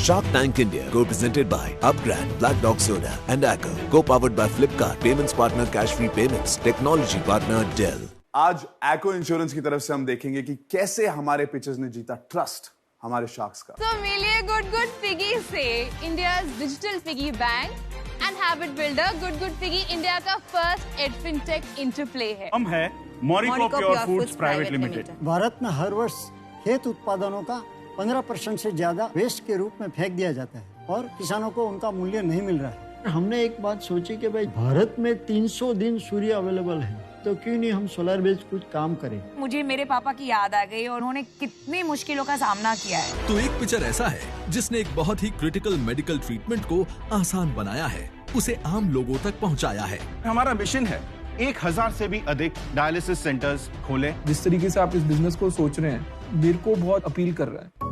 Shark Tank India, co-presented by Upgrad, Black Dog Soda and Acker, co-powered by Flipkart, payments partner Cash Free Payments, technology partner Dell. आज Acco insurance की तरफ से हम देखेंगे कि कैसे हमारे पिचेस ने जीता ट्रस्ट हमारे शार्क्स का। तो मिलिए गुड पिगी से India's digital piggy bank and habit builder. Good piggy India का first ed fintech into play है। हम है Moriko pure foods private limited. Bharat में हर वर्ष खेत उत्पादनों का 15% से ज्यादा वेस्ट के रूप में फेंक दिया जाता है और किसानों को उनका मूल्य नहीं मिल रहा है। हमने एक बात सोची कि भाई भारत में 300 दिन सूर्य अवेलेबल है, तो क्यों नहीं हम सोलर बेस्ड कुछ काम करें। मुझे मेरे पापा की याद आ गई और उन्होंने कितनी मुश्किलों का सामना किया है। तो एक पिक्चर ऐसा है जिसने एक बहुत ही क्रिटिकल मेडिकल ट्रीटमेंट को आसान बनाया है, उसे आम लोगों तक पहुंचाया है। हमारा मिशन है 1000 से भी अधिक डायलिसिस सेंटर्स खोले। जिस तरीके से आप इस बिजनेस को सोच रहे हैं, मेरे को बहुत अपील कर रहा है।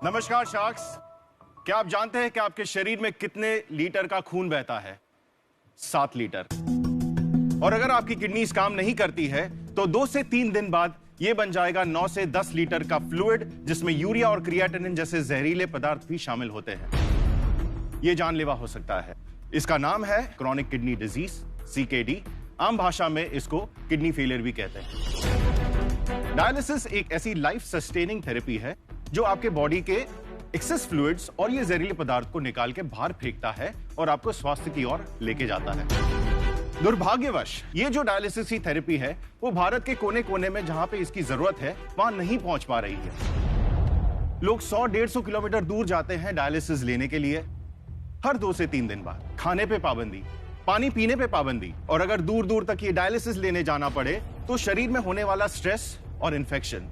नमस्कार शार्क्स, क्या आप जानते हैं कि आपके शरीर में कितने लीटर का खून बहता है? 7 लीटर। और अगर आपकी किडनीज काम नहीं करती है तो 2 से 3 दिन बाद यह बन जाएगा 9 से 10 लीटर का फ्लूइड, जिसमें यूरिया और क्रिएटिनिन जैसे जहरीले पदार्थ भी शामिल होते हैं। यह जानलेवा हो सकता है। इसका नाम है क्रॉनिक किडनी डिजीज, CKD। आम भाषा में इसको किडनी फेलियर भी कहते हैं। डायलिसिस एक ऐसी लाइफ सस्टेनिंग थेरेपी है जो आपके बॉडी के एक्सेस फ्लूइड्स और ये जहरीले पदार्थ को निकाल के बाहर फेंकता है और आपको स्वास्थ्य की ओर लेके जाता है। दुर्भाग्यवश ये जो डायलिसिस की थेरेपी है वो भारत के कोने कोने में जहां पे इसकी जरूरत है वहां नहीं पहुंच पा रही है। लोग 100-150 किलोमीटर दूर जाते हैं डायलिसिस लेने के लिए, हर 2 से 3 दिन बाद। खाने पे पाबंदी, पानी पीने पे पाबंदी, और अगर दूर दूर तक ये डायलिसिस लेने जाना पड़े तो शरीर में होने वाला स्ट्रेस और इन्फेक्शन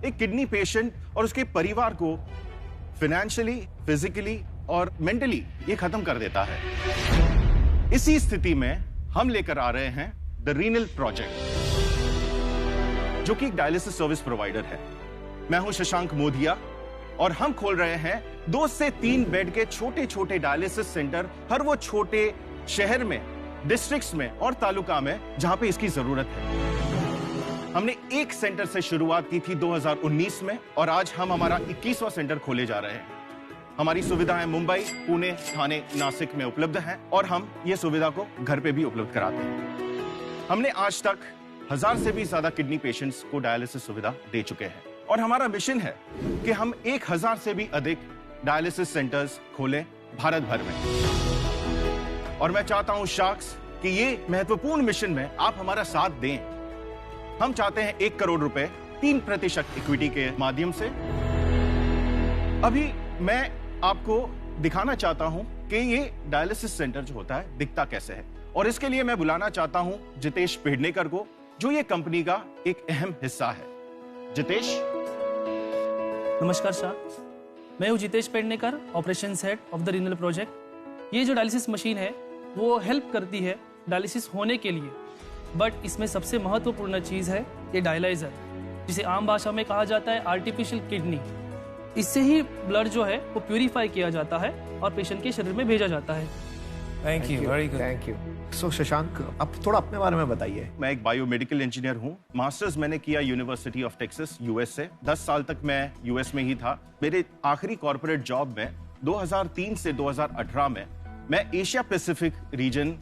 एक किडनी पेशेंट और उसके परिवार को फाइनेंशियली, फिजिकली और मेंटली ये खत्म कर देता है। इसी स्थिति में हम लेकर आ रहे हैं द रीनल प्रोजेक्ट, जो कि एक डायलिसिस सर्विस प्रोवाइडर है। मैं हूं शशांक मोदिया और हम खोल रहे हैं 2 से 3 बेड के छोटे छोटे डायलिसिस सेंटर हर वो छोटे शहर में, डिस्ट्रिक्ट्स में और तालुका में जहां पे इसकी जरूरत है। हमने एक सेंटर से शुरुआत की थी 2019 में और आज हम हमारा 21वां सेंटर खोले जा रहे हैं। हमारी सुविधाएं मुंबई, पुणे, ठाणे, नासिक में उपलब्ध हैं और हम ये सुविधा को घर पे भी उपलब्ध कराते हैं। हमने आज तक 1000 से भी ज्यादा किडनी पेशेंट्स को डायलिसिस सुविधा दे चुके हैं और हमारा मिशन है कि हम 1000 से भी अधिक डायलिसिस सेंटर्स खोलें भारत भर में। और मैं चाहता हूं शार्क्स कि ये महत्वपूर्ण मिशन में आप हमारा साथ दें। हम चाहते हैं 1 करोड़ रुपए 3% इक्विटी के माध्यम से। अभी मैं आपको दिखाना चाहता हूं कि ये डायलिसिस सेंटर जो होता है दिखता कैसे है, और इसके लिए मैं बुलाना चाहता हूं जितेश पेडनेकर को, जो ये कंपनी का एक अहम हिस्सा है। जितेश। नमस्कार सर, मैं हूं Jitesh Pednekar, operations head of the renal project. ये जो डायलिसिस मशीन है वो हेल्प करती है डायलिसिस होने के लिए, बट इसमें सबसे महत्वपूर्ण चीज़ है ये डायलाइजर, जिसे आम भाषा में कहा जाता है आर्टिफिशियल किडनी। इससे ही ब्लड जो है वो प्यूरिफाई किया जाता है और पेशेंट के शरीर में भेजा जाता है। Thank you, very good, thank you. So Shashank, अब थोड़ा अपने बारे में बताइए। मैं एक बायोमेडिकल इंजीनियर हूँ। मास्टर्स मैंने किया यूनिवर्सिटी ऑफ टेक्सास, यूएस से। 10 साल तक मैं यूएस में ही था। मेरे आखिरी कॉर्पोरेट जॉब में 2003 से 2018 में मैं एशिया पैसिफिक रीजन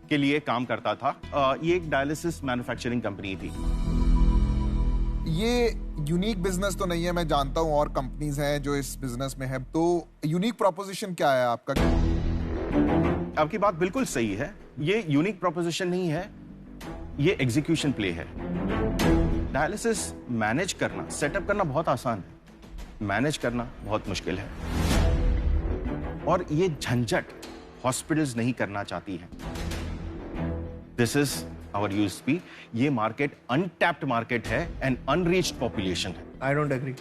के लिए काम करता था। ये एक डायलिसिस मैन्युफैक्चरिंग कंपनी थी। ये यूनिक बिजनेस तो नहीं है, मैं जानता हूँ और कंपनीज हैं जो इस बिजनेस में है, तो यूनिक प्रोपोजिशन क्या है आपका? आपकी बात बिल्कुल सही है, ये यूनिक प्रोपोजिशन नहीं है, ये एग्जीक्यूशन प्ले है। डायलिसिस मैनेज करना, सेटअप करना बहुत आसान है, मैनेज करना बहुत मुश्किल है। और ये झंझट हॉस्पिटल्स नहीं करना चाहती हैं। This is our USP. ये मार्केट अनटैप्ड मार्केट है एंड अनरीच्ड पॉपुलेशन है। I don't agree.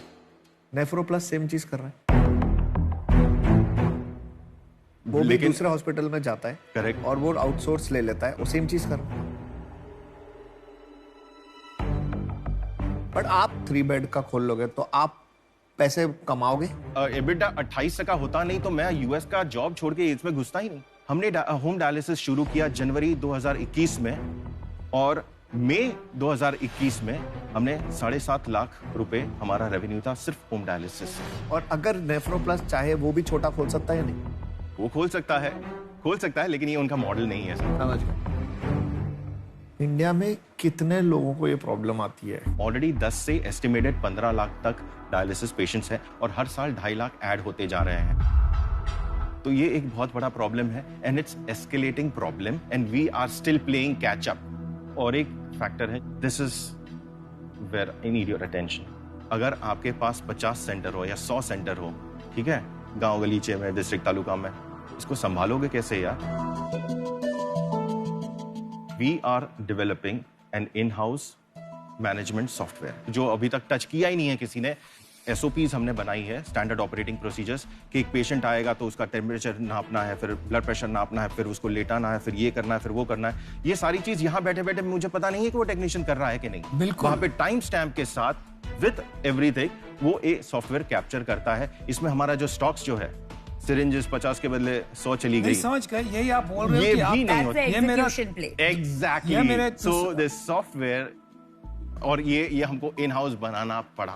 Nephro plus same चीज कर रहा है, वो भी दूसरे हॉस्पिटल में जाता है, करेक्ट, और वो आउटसोर्स ले लेता है, वो सेम चीज कर रहा है। बट आप 3 बेड का खोल लोगे तो आप पैसे कमाओगे। एबिटा 28 का होता नहीं तो मैं यूएस का जॉब छोड़ के इसमें घुसता ही नहीं। हमने होम डायलिसिस शुरू किया जनवरी 2021 में, और मई 2021 में हमने 7.5 लाख रुपए हमारा रेवेन्यू था सिर्फ होम डायलिसिस से। और अगर नेफ्रो प्लस चाहे वो भी छोटा खोल सकता है या नहीं? वो खोल सकता है, लेकिन ये उनका मॉडल नहीं है। समझ गए। इंडिया में कितने लोगों को ये प्रॉब्लम आती है? ऑलरेडी 10 से एस्टिमेटेड 15 लाख तक डायलिसिस पेशेंट्स हैं, और हर साल 2.5 लाख ऐड होते जा रहे हैं। तो ये एक बहुत बड़ा प्रॉब्लम है, and it's escalating problem, and we are still playing catch up. और एक फैक्टर है, this is where I need your attention. अगर आपके पास 50 सेंटर हो या 100 सेंटर हो, ठीक है, गांव गलीचे में, डिस्ट्रिक्ट तालुका में, इसको संभालोगे कैसे यार? We are developing an in-house management software, जो अभी तक टच किया ही नहीं है किसी ने। SOPs हमने बनाई है, स्टैंडर्ड ऑपरेटिंग प्रोसीजर्स, कि एक पेशेंट आएगा तो उसका टेम्परेचर नापना है, फिर ब्लड प्रेशर नापना है, फिर उसको लेटाना है, फिर ये करना है, फिर वो करना है। ये सारी चीज यहाँ बैठे बैठे मुझे पता नहीं है कि वो टेक्नीशियन कर रहा है कि नहीं। बिल्कुल। वहां पे टाइम स्टैम्प के साथ विद एवरीथिंग वो एक सॉफ्टवेयर कैप्चर करता है। इसमें हमारा जो स्टॉक्स जो है, सिरिंजेस 50 के बदले 100 चली गई। समझ गए, यही आप बोल रहे हो ये कि भी नहीं होता। ये मेरा एग्जैक्टली। सो दिस सॉफ्टवेयर, और ये हमको इन हाउस बनाना पड़ा।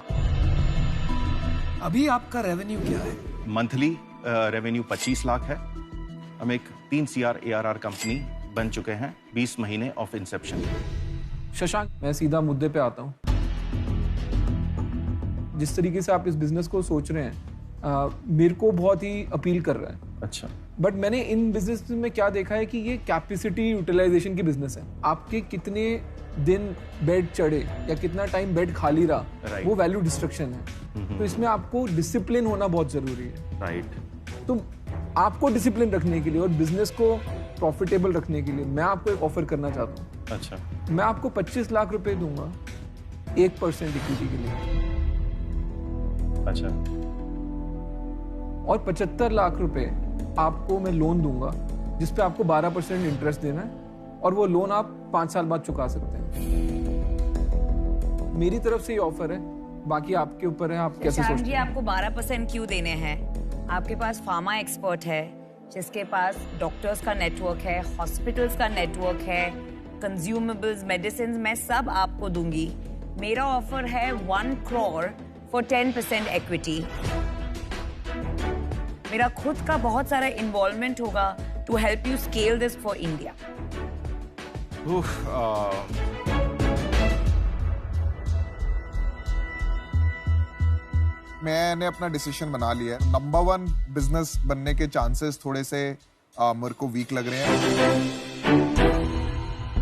अभी आपका रेवेन्यू क्या है? मंथली रेवेन्यू 25 लाख है। हम एक 3 CR ARR कंपनी बन चुके हैं 20 महीने ऑफ इंसेप्शन। शशांक, मैं सीधा मुद्दे पे आता हूँ। जिस तरीके से आप इस बिजनेस को सोच रहे हैं, मेरे को बहुत ही अपील कर रहा है। अच्छा। बट मैंने इन बिजनेस में क्या देखा है कि ये कैपेसिटी यूटिलाइजेशन की बिजनेस है। आपके कितने दिन बेड चढ़े या कितना टाइम बेड खाली रहा, वो वैल्यू डिस्ट्रक्शन है। तो इसमें आपको डिसिप्लिन होना बहुत जरूरी है। राइट। तो आपको डिसिप्लिन रखने के लिए और बिजनेस को प्रॉफिटेबल रखने के लिए मैं आपको एक ऑफर करना चाहता हूँ। अच्छा। मैं आपको 25 लाख रुपए दूंगा 1% इक्विटी के लिए। अच्छा। और 75 लाख रुपए आपको मैं लोन दूंगा, जिसपे आपको 12% इंटरेस्ट देना है, और वो लोन आप 5 साल बाद चुका सकते हैं। मेरी तरफ से ये ऑफर है, बाकी आपके ऊपर है, आप कैसे सोचते हैं। जी, आपको 12% क्यों देने हैं? आपके पास फार्मा एक्सपर्ट है, जिसके पास डॉक्टर्स का नेटवर्क है, हॉस्पिटल्स का नेटवर्क है, कंज्यूमेबल्स, मेडिसिन, मैं सब आपको दूंगी। मेरा ऑफर है 1 crore फॉर 10% इक्विटी। मेरा खुद का बहुत सारा इन्वॉल्वमेंट होगा to help you scale this for India. मैंने अपना डिसीजन बना लिया है। नंबर 1 बिजनेस बनने के चांसेस थोड़े से मेरे को वीक लग रहे हैं,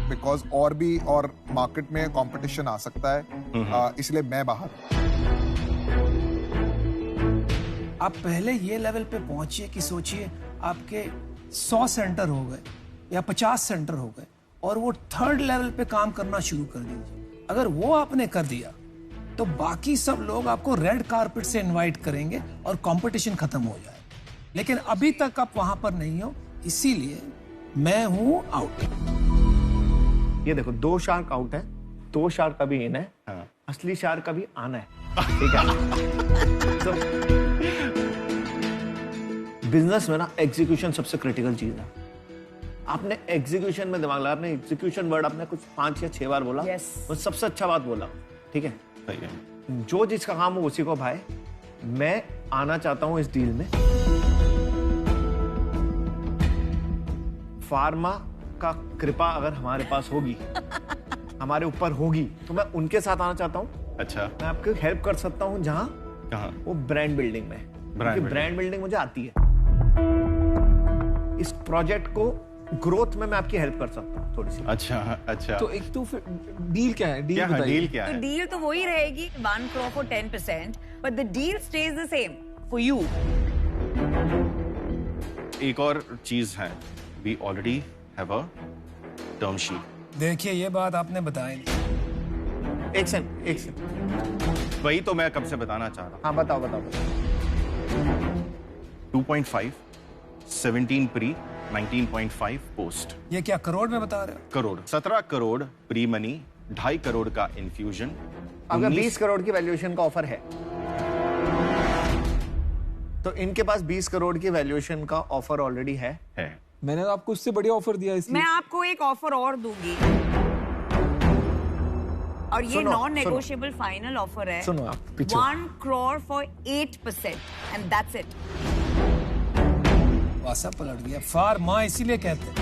बिकॉज और मार्केट में कंपटीशन आ सकता है, इसलिए मैं बाहर। आप पहले ये लेवल पे पहुंचिए कि सोचिए आपके 100 सेंटर हो गए या 50 सेंटर हो गए, और वो 3rd लेवल पे काम करना शुरू कर दीजिए। अगर वो आपने कर दिया तो बाकी सब लोग आपको रेड कारपेट से इनवाइट करेंगे और कंपटीशन खत्म हो जाए। लेकिन अभी तक आप वहां पर नहीं हो, इसीलिए मैं हूं आउट। ये देखो, 2 शार्क आउट है, 2 शार्क अभी इन है। हाँ। असली शार्क अभी आना है। ठीक है। तो बिजनेस में ना एग्जीक्यूशन सबसे क्रिटिकल चीज है। आपने एग्जीक्यूशन में दिमाग लगा, आपने एग्जीक्यूशन वर्ड आपने कुछ 5 या 6 बार बोला। वो सबसे अच्छा बात बोला। ठीक है, सही है। जो जिसका काम हो उसी को भाई। मैं आना चाहता हूं इस डील में। फार्मा का कृपा अगर हमारे पास होगी, हमारे ऊपर होगी, तो मैं उनके साथ आना चाहता हूं। अच्छा। मैं आपको हेल्प कर सकता हूं जहां, कहां? वो ब्रांड बिल्डिंग में। ब्रांड बिल्डिंग मुझे आती है। इस प्रोजेक्ट को ग्रोथ में मैं आपकी हेल्प कर सकता हूँ थोड़ी सी। अच्छा तो एक तो फिर डील क्या है? डील बताइए। डील क्या है? तो डील तो वही रहेगी 1 crore for 10%, but the deal stays the same for you. एक और चीज है, we already have a term sheet. देखिए ये बात आपने बताई नहीं। एक सेकंड। वही तो मैं कब से बताना चाह रहा हूँ। हाँ बताओ। 2.5, 17 प्री, 19.5 पोस्ट। ये क्या करोड़ में बता रहे हो? करोड़, 17 करोड़ प्री मनी, 2.5 करोड़ का इन्फ्यूजन। अगर 20 करोड़ की वैल्यूएशन का ऑफर है तो इनके पास 20 करोड़ की वैल्यूएशन का ऑफर ऑलरेडी है। मैंने तो आपको उससे बढ़िया ऑफर दिया इसलिए। मैं आपको एक ऑफर और दूंगी और ये नॉन नेगोशिएबल फाइनल ऑफर है। सुनो आप पीछे। 1 crore for 8% and that's it. वासा पलट गया। फार्मा इसीलिए कहते हैं।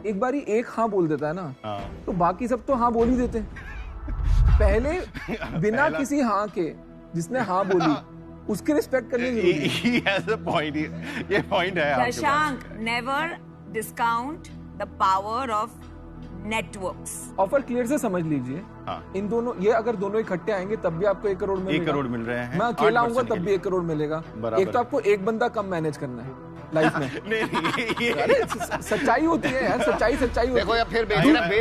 एक बारी एक हाँ बोल देता है ना, तो बाकी सब तो हाँ बोल ही देते हैं। पहले बिना किसी हाँ के जिसने हाँ बोली उसकी रिस्पेक्ट करनी जरूरी है। ये पॉइंट है। Shashank, never discount the power of networks. Offer clear से समझ लीजिए। इन दोनों, ये अगर दोनों इकट्ठे आएंगे तब भी आपको 1 करोड़ मिलेगा। 1 करोड़ मिल रहे हैं। मैं अकेला आऊंगा तब भी 1 करोड़ मिलेगा। एक तो आपको एक बंदा कम मैनेज करना है लाइफ में। नहीं, सच्चाई होती है यार, सच्चाई होती है। देखो यार फिर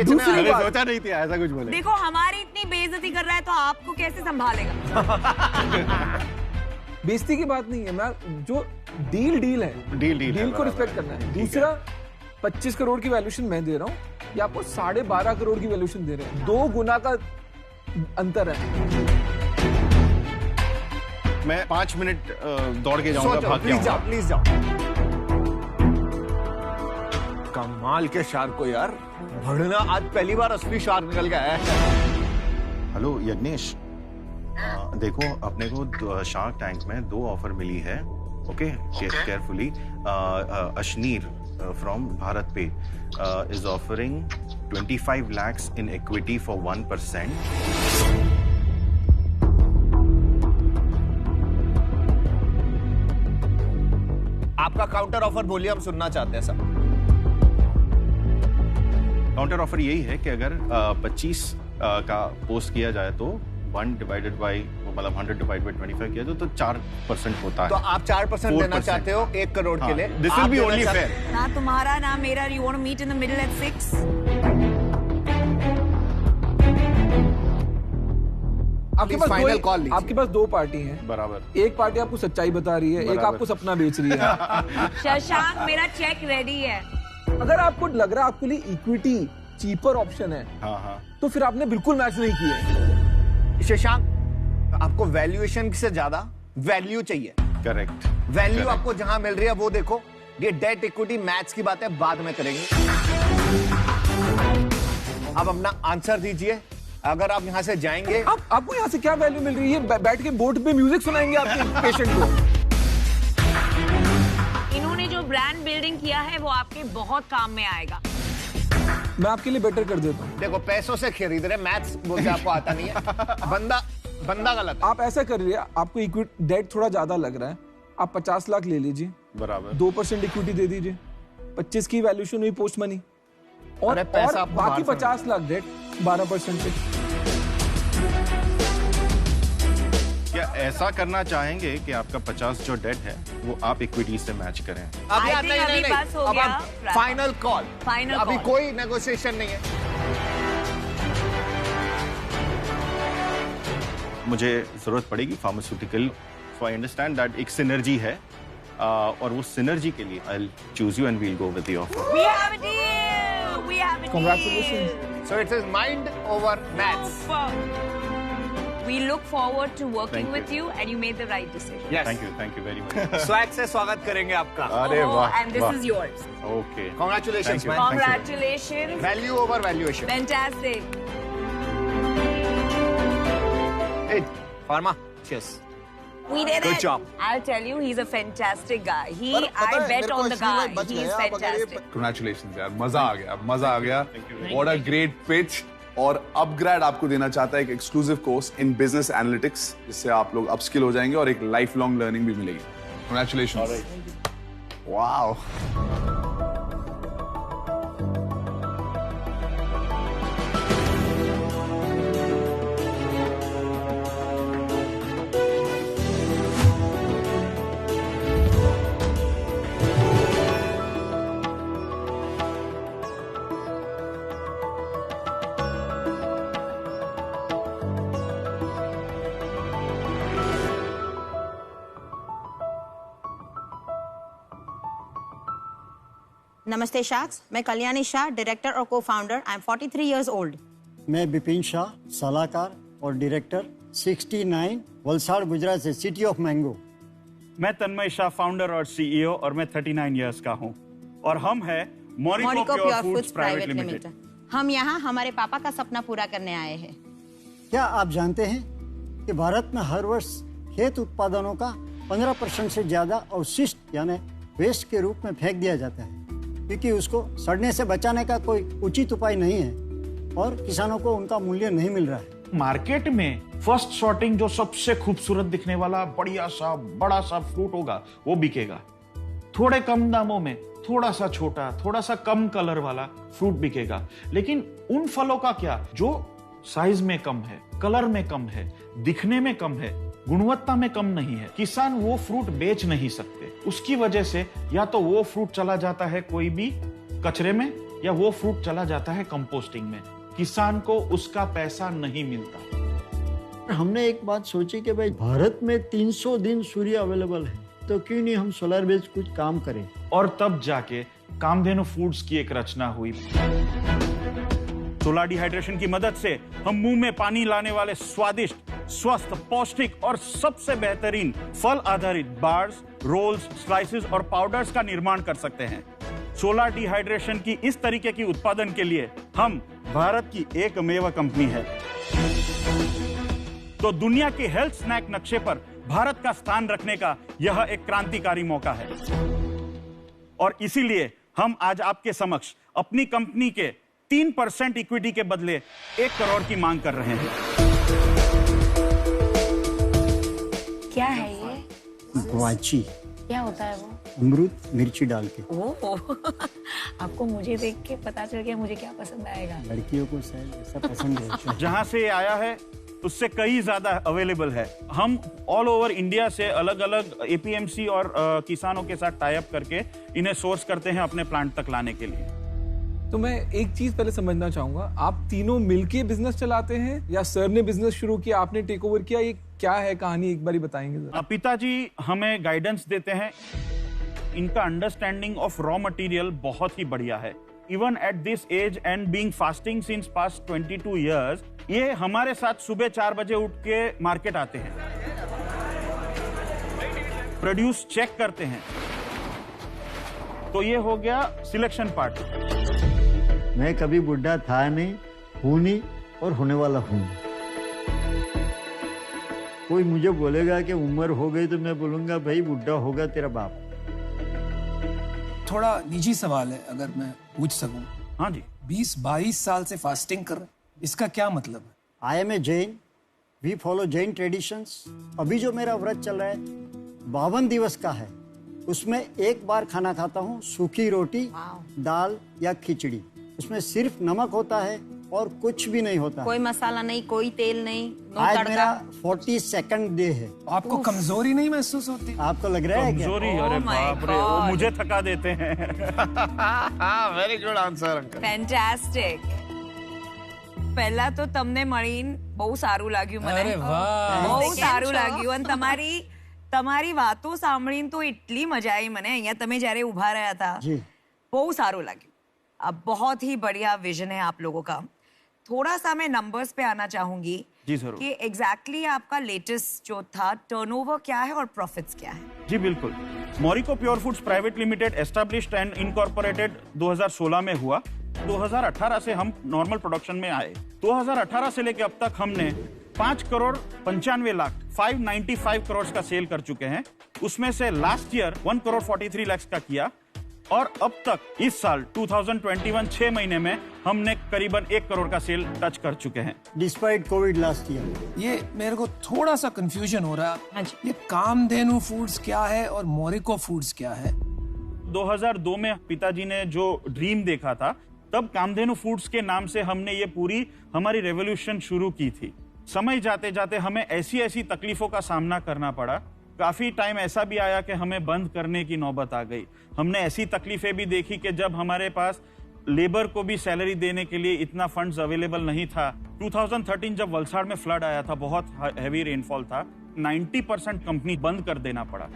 दूसरी बात, सोचा नहीं था ऐसा कुछ बोले। देखो हमारी इतनी बेइज्जती कर रहा है तो आपको कैसे संभालेगा? बेइज्जती की बात नहीं है, मैं जो डील है, डील को रिस्पेक्ट करना है। दूसरा 25 करोड़ की वैल्यूएशन मैं दे रहा हूँ, या आपको 12.5 करोड़ की वैल्यूएशन दे रहे हैं। 2 गुना का अंतर है। मैं 5 मिनट दौड़ के जाऊंगा, भाग के आऊंगा। प्लीज जाओ। कमाल के शार्क को यार, भड़ना आज पहली बार असली शार्क निकल गया है। हेलो यज्ञेश, देखो अपने को शार्क टैंक में 2 ऑफर मिली है। Okay, carefully. Ashneer from Bharat Pay is offering 25 lakhs in equity for 1%. आपका काउंटर ऑफर बोलिए, हम सुनना चाहते हैं सब। काउंटर ऑफर यही है कि अगर 25 का पोस्ट किया जाए तो 1 divided by, मतलब 100 divided by 25 किया तो 4% होता है। तो आप 4% देना चाहते हो 1 करोड़ के लिए। This will be only fair. ना तुम्हारा ना मेरा। You want to meet in the middle at 6? आपके पास 2 पार्टी हैं बराबर। एक पार्टी आपको सच्चाई बता रही है, एक आपको सपना बेच रही है। शशांक, मेरा चेक रेडी है। अगर आपको लग रहा है आपके लिए इक्विटी चीपर ऑप्शन है, तो फिर आपने बिल्कुल मैच नहीं किया है। शशांक, आपको वैल्यूएशन से ज्यादा वैल्यू चाहिए। करेक्ट। वैल्यू आपको जहां मिल रही है वो देखो। ये डेट इक्विटी मैच की बात है, बाद में करेंगे। अब अपना आंसर दीजिए। अगर आप यहां से जाएंगे, आपको यहां से क्या वैल्यू मिल रही है? बैठ के बोर्ड पे म्यूजिक सुनाएंगे आपके पेशेंट को। इन्होंने जो ब्रांड बिल्डिंग किया है वो आपके बहुत काम में आएगा। मैं आपके लिए बेटर कर देता हूँ। देखो पैसों से खरीद रहे, मैथ्स बोलते आपको आता नहीं है। बंदा गलत है। आप ऐसा करिए, आपको इक्विटी डेट थोड़ा ज्यादा लग रहा है, आप 50 लाख ले लीजिए, बराबर 2% इक्विटी दे दीजिए, 25 की वैल्यूएशन हुई पोस्ट मनी, और बाकी 50 लाख डेट 12% से। क्या ऐसा करना चाहेंगे कि आपका 50 जो डेट है वो आप इक्विटी से मैच करें? नहीं, बस हो गया। Final call. अभी कॉल। कोई नेगोशिएशन नहीं है। मुझे जरूरत पड़ेगी pharmaceutical, so I understand that एक सिनर्जी है, और वो सिनर्जी के लिए I will choose you and we will go with the offer. We have a deal. We have a deal. Congratulations. So it is mind over maths. We look forward to working Thank you. with you, and you made the right decision. Yes. Thank you very much. Swag से स्वागत करेंगे आपका। अरे वाह, And this is yours. Okay, Congratulations, Thank you. man. Congratulations. Value over valuation. Fantastic. Hey, Pharma. Cheers. We did Good it. job. I'll tell you, he's a fantastic guy. I bet on the guy. He's fantastic. Congratulations यार, मजा आ गया। What a great pitch। और upgrade आपको देना चाहता है एक exclusive course in business analytics, जिससे आप लोग अपस्किल हो जाएंगे और एक लाइफ लॉन्ग लर्निंग भी मिलेगी। Congratulations. Wow. नमस्ते शाख्स, मैं कल्याणी शाह, डायरेक्टर और co-founder. I am 43 years old. मैं बिपिन शाह, सलाहकार और डायरेक्टर, 69, वलसाड़ गुजरात से, सिटी ऑफ मैंगो। मैं तन्मय शाह, फाउंडर और सीईओ, और मैं 39 इयर्स का हूँ। और हम है मोरिको प्योर फूड्स प्राइवेट लिमिटेड। हम यहाँ हमारे पापा का सपना पूरा करने आए हैं। क्या आप जानते हैं कि भारत में हर वर्ष खेत उत्पादनों का 15% से ज्यादा अवशिष्ट यानी वेस्ट के रूप में फेंक दिया जाता है, क्योंकि उसको सड़ने से बचाने का कोई उचित उपाय नहीं है और किसानों को उनका मूल्य नहीं मिल रहा है। मार्केट में फर्स्ट सॉर्टिंग जो सबसे खूबसूरत दिखने वाला बढ़िया सा बड़ा सा फ्रूट होगा वो बिकेगा। थोड़े कम दामों में थोड़ा सा छोटा, थोड़ा सा कम कलर वाला फ्रूट बिकेगा। लेकिन उन फलों का क्या जो साइज में कम है, कलर में कम है, दिखने में कम है, गुणवत्ता में कम नहीं है, किसान वो फ्रूट बेच नहीं सकते। उसकी वजह से या तो वो फ्रूट चला जाता है कोई भी कचरे में, या वो फ्रूट चला जाता है कंपोस्टिंग में। किसान को उसका पैसा नहीं मिलता। हमने एक बात सोची कि भाई भारत में 300 दिन सूर्य अवेलेबल है, तो क्यों नहीं हम सोलर बेस्ड कुछ काम करें। और तब जाके कामधेनु फूड्स की एक रचना हुई। सोलर डिहाइड्रेशन की मदद से हम मुंह में पानी लाने वाले स्वादिष्ट, स्वस्थ, पौष्टिक और सबसे बेहतरीन फल आधारित बार्स, रोल्स, स्लाइसेस और पाउडर्स का निर्माण कर सकते हैं। सोलर डिहाइड्रेशन की इस तरीके की उत्पादन के लिए हम भारत की एकमेव कंपनी है। तो दुनिया के हेल्थ स्नैक नक्शे पर भारत का स्थान रखने का यह एक क्रांतिकारी मौका है। और इसीलिए हम आज आपके समक्ष अपनी कंपनी के 3% इक्विटी के बदले 1 करोड़ की मांग कर रहे हैं। क्या है ये? ग्वाची। क्या होता है वो? अमरूद मिर्ची डाल के। ओह, आपको मुझे देख के पता चल गया मुझे क्या पसंद आएगा। लड़कियों को शायद ऐसा पसंद है। जहां से आया है उससे कई ज्यादा अवेलेबल है। हम ऑल ओवर इंडिया से अलग अलग एपीएमसी और किसानों के साथ टाई अप करके इन्हें सोर्स करते हैं अपने प्लांट तक लाने के लिए। तो मैं एक चीज पहले समझना चाहूंगा, आप तीनों मिलके बिजनेस चलाते हैं या सर ने बिजनेस शुरू किया, आपने टेक ओवर किया? ये क्या है कहानी, एक बारी बताएंगे? पिताजी हमें गाइडेंस देते हैं। इनका अंडरस्टैंडिंग ऑफ रॉ मटेरियल बहुत ही बढ़िया है। Even at this age and being fasting since past 22 years, ये हमारे साथ सुबह 4 बजे उठ के मार्केट आते हैं, प्रोड्यूस चेक करते हैं। तो ये हो गया सिलेक्शन पार्ट। मैं कभी बुढ़ा था नहीं, हूं नहीं और होने वाला हूं। कोई मुझे बोलेगा कि उम्र हो गई तो मैं बोलूंगा भाई बुढ़ा होगा तेरा बाप। थोड़ा निजी सवाल है अगर मैं पूछ सकूं। हाँ जी। 20-22 साल से फास्टिंग कर रहे, इसका क्या मतलब है? I am a Jain, we follow Jain traditions. अभी जो मेरा व्रत चल रहा है 52 दिवस का है, उसमें एक बार खाना खाता हूँ, सूखी रोटी, दाल या खिचड़ी। उसमें सिर्फ नमक होता है और कुछ भी नहीं होता। कोई मसाला नहीं, कोई तेल नहीं, आज मेरा 42nd डे है। आपको कमजोरी नहीं महसूस होती? आपको लग रहा है क्या? कमजोरी? अरे बाप रे, वो मुझे थका देते हैं। Very good answer uncle. Fantastic. પહેલા તો તમને મળીને બહુ સારું લાગ્યું મને। અરે વાહ, બહુ સારું લાગ્યું। અને તમારી વાતો સાંભળીને તો એટલી મજા આવી મને। અહીંયા તમે જ્યારે ઊભા રહ્યા હતા બહુ સારું લાગ્યું। अब बहुत ही बढ़िया विजन है आप लोगों का। थोड़ा सा मैं नंबर्स पे आना चाहूंगी जी जरूर कि एग्जैक्टली आपका लेटेस्ट जो था टर्नओवर क्या है और प्रॉफिट्स क्या है? जी बिल्कुल। Moriko pure foods private limited established and incorporated 2016 में हुआ। 2018 से हम नॉर्मल प्रोडक्शन में आए। 2018 से लेके अब तक हमने 5 करोड़ 95 लाख 595 करोड़ का सेल कर चुके हैं। उसमें से लास्ट ईयर 1 करोड़ 43 लाख का किया और अब तक इस साल 2021 6 महीने में हमने करीबन 1 करोड़ का सेल टच कर चुके हैं। Despite Covid last year. ये मेरे को थोड़ा सा कंफ्यूजन हो रहा है, ये कामधेनु फूड्स क्या है और मोरिको फूड्स क्या है? 2002 में पिताजी ने जो ड्रीम देखा था, तब कामधेनु फूड्स के नाम से हमने ये पूरी हमारी रेवोल्यूशन शुरू की थी। समय जाते जाते हमें ऐसी ऐसी तकलीफों का सामना करना पड़ा। काफी टाइम ऐसा भी आया कि हमें बंद करने की नौबत आ गई। हमने ऐसी तकलीफें भी देखी कि जब हमारे पास लेबर को भी सैलरी देने के लिए इतना फंड्स अवेलेबल नहीं था। 2013 जब वलसाड़ में फ्लड आया था, बहुत हैवी रेनफॉल था, 90% कंपनी बंद कर देना पड़ा।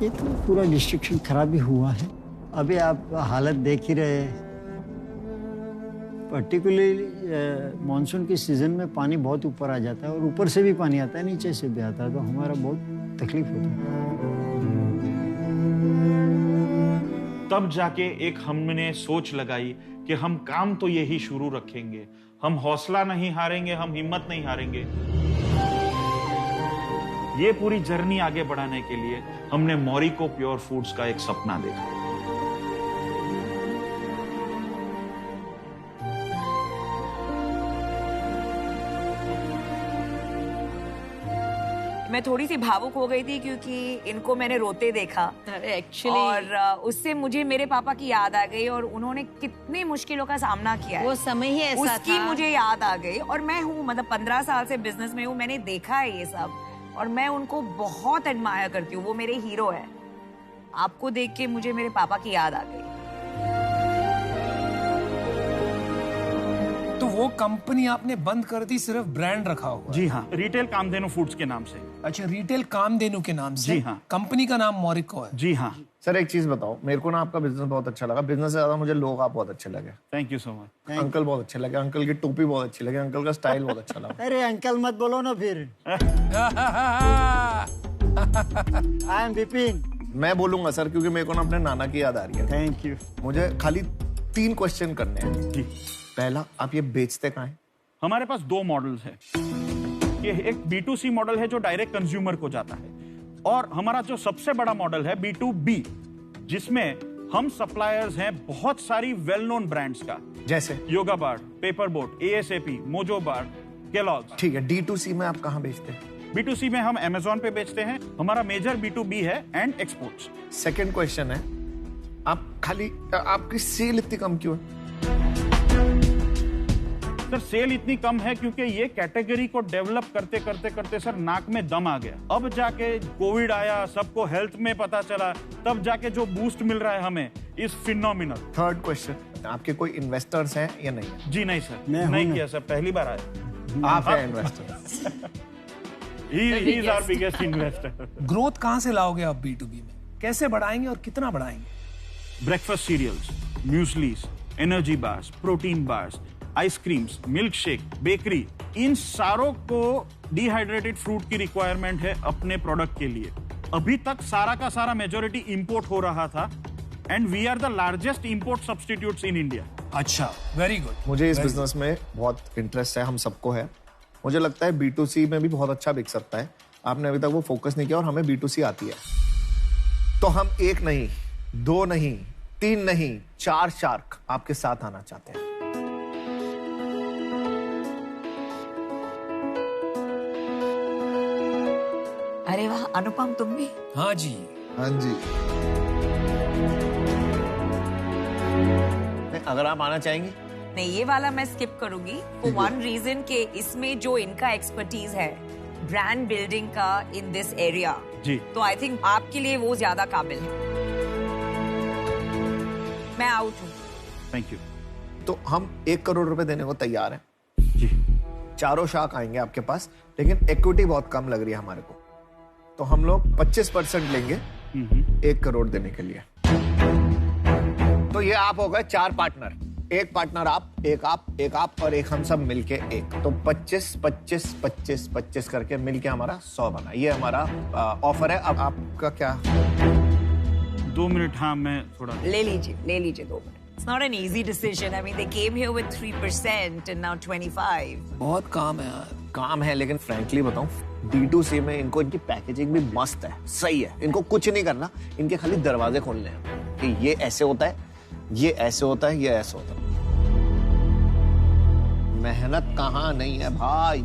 ये तो पूरा डिस्ट्रिक्शन खराब ही हुआ है। अभी आप हालत देख ही रहे, पर्टिकुलरली मानसून के सीजन में पानी बहुत ऊपर आ जाता है और ऊपर से भी पानी आता है, नीचे से भी आता है, तो हमारा बहुत तकलीफ होता है। तब जाके एक हमने सोच लगाई कि हम काम तो यही शुरू रखेंगे, हम हौसला नहीं हारेंगे, हम हिम्मत नहीं हारेंगे। ये पूरी जर्नी आगे बढ़ाने के लिए हमने मोरिको प्योर फूड्स का एक सपना देखा। मैं थोड़ी सी भावुक हो गई थी क्योंकि इनको मैंने रोते देखा एक्चुअली, और उससे मुझे मेरे पापा की याद आ गई और उन्होंने कितनी मुश्किलों का सामना किया है। वो समय ही ऐसा उसकी था। मुझे याद आ गई। और मैं हूँ, मतलब 15 साल से बिजनेस में हूँ, मैंने देखा है ये सब और मैं उनको बहुत एडमायर करती हूँ। वो मेरे हीरो है। आपको देख के मुझे मेरे पापा की याद आ गई। तो वो कंपनी आपने बंद कर दी, सिर्फ ब्रांड रखा हुआ? जी हाँ, रिटेल कामधेनु फूड्स के नाम से। अच्छा, रिटेल कामधेनु के नाम से? जी हाँ। कंपनी का नाम मोरिको है? जी हाँ। सर एक चीज बताओ, मेरे को ना आपका बिजनेस बहुत अच्छा लगा। बिजनेस से ज्यादा मुझे लोग आप बहुत अच्छे लगे। Thank you so much. Uncle बहुत अच्छे लगे, अंकल की टोपी बहुत अच्छी लगी, अंकल का स्टाइल बहुत अच्छा लगा। अरे अंकल मत बोलो ना फिर। I am Vipin. मैं बोलूंगा सर, क्योंकि मेरे को ना अपने नाना की याद आ रही है। Thank you. मुझे खाली 3 क्वेश्चन करने हैं। जी। पहला, आप ये बेचते कहाँ हैं? हमारे पास 2 मॉडल्स हैं। ये एक B2C मॉडल है जो डायरेक्ट कंज्यूमर को जाता है, और हमारा जो सबसे बड़ा मॉडल है B2B, जिसमें हम सप्लायर्स हैं बहुत सारी वेल नोन ब्रांड्स का, जैसे योगा बार, पेपर बोट, ASAP, मोजो बार, केलॉग्स। ठीक है। D2C में आप कहाँ बेचते हैं? B2C में हम Amazon पे बेचते हैं। हमारा मेजर B2B है एंड एक्सपोर्ट्स। सेकंड क्वेश्चन है, आपकी सेल इतनी कम क्यों है? सर सेल इतनी कम है क्योंकि ये कैटेगरी को डेवलप करते करते करते सर नाक में दम आ गया। अब जाके कोविड आया, सबको हेल्थ में पता चला, तब जाके जो बूस्ट मिल रहा है हमें इज फिनोमिनल। थर्ड क्वेश्चन, आपके कोई इन्वेस्टर्स हैं या नहीं? जी नहीं सर, नहीं किया सर, पहली बार आया। आप हैं investor? He is our biggest investor. Growth कहाँ से लाओगे आप B2B में? कैसे बढ़ाएंगे और कितना बढ़ाएंगे? Breakfast cereals, mueslis, energy bars, protein bars, ice creams, milk shake, bakery, इन सारों को डिहाइड्रेटेड फ्रूट की रिक्वायरमेंट है अपने प्रोडक्ट के लिए। अभी तक सारा का सारा मेजॉरिटी इंपोर्ट हो रहा था, and we are the largest import substitutes in India. अच्छा, वेरी गुड। मुझे इस बिजनेस में बहुत इंटरेस्ट है, हम सबको है। मुझे लगता है B2C में भी बहुत अच्छा बिक सकता है। आपने अभी तक वो फोकस नहीं किया और हमें B2C आती है। तो हम 1 नहीं, 2 नहीं, 3 नहीं, 4 शार्क आपके साथ आना चाहते हैं। अरे वाह, अनुपम तुम भी? हाँ जी, हाँ जी। अगर आप आना चाहेंगी? नहीं, ये वाला मैं स्किप करूंगी फॉर वन रीजन के इसमें जो इनका एक्सपर्टीज है ब्रांड बिल्डिंग का इन दिस एरिया, जी, तो आई थिंक आपके लिए वो ज्यादा काबिल है। मैं आउट हूँ। Thank you. तो हम 1 करोड़ रुपए देने को तैयार हैं। जी। 4 शार्क आएंगे आपके पास, लेकिन इक्विटी बहुत कम लग रही है हमारे को, तो हम लोग 25% लेंगे 1 करोड़ देने के लिए। तो ये आप हो गए 4 पार्टनर। 1 पार्टनर आप, एक आप और एक हम सब मिलके 1। तो 25 करके मिलके हमारा 100 बना। ये हमारा ऑफर है। अब आपका क्या? 2 मिनट। हाँ, मैं थोड़ा ले लीजिए 2 minute. It's not an easy decision. I mean, they came here with 3% and now 25. बहुत काम है यार. काम है, लेकिन फ्रैंकली बताऊं, D2C में इनको इनकी पैकेजिंग भी मस्त है, सही है. इनको कुछ नहीं करना, इनके खाली दरवाजे खोलने हैं कि ये ऐसे होता है, ये ऐसे होता है, ये ऐसे होता है. मेहनत कहाँ नहीं है भाई.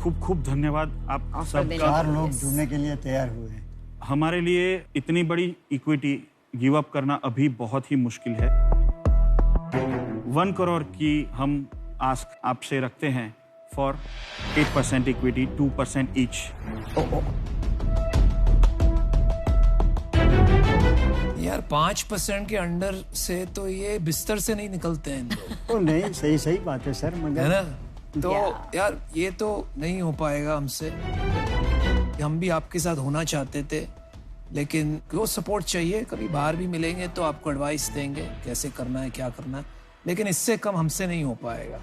खूब खूब धन्यवाद आप सबका. 4 लोग जुड़ने के लिए तैयार हुए हैं. हमारे लिए इतनी बड़ी इक्विटी गिव अप करना अभी बहुत ही मुश्किल है. 1 करोड़ की हम आस्क आपसे रखते हैं फॉर 8% इक्विटी, 2% ईच. यार 5% के अंडर से तो ये बिस्तर से नहीं निकलते हैं. तो नहीं, सही बात है सर, मगर है ना. तो यार ये तो नहीं हो पाएगा हमसे. हम भी आपके साथ होना चाहते थे, लेकिन वो सपोर्ट चाहिए. कभी बाहर भी मिलेंगे तो आपको एडवाइस देंगे कैसे करना है, क्या करना है, लेकिन इससे कम हमसे नहीं हो पाएगा.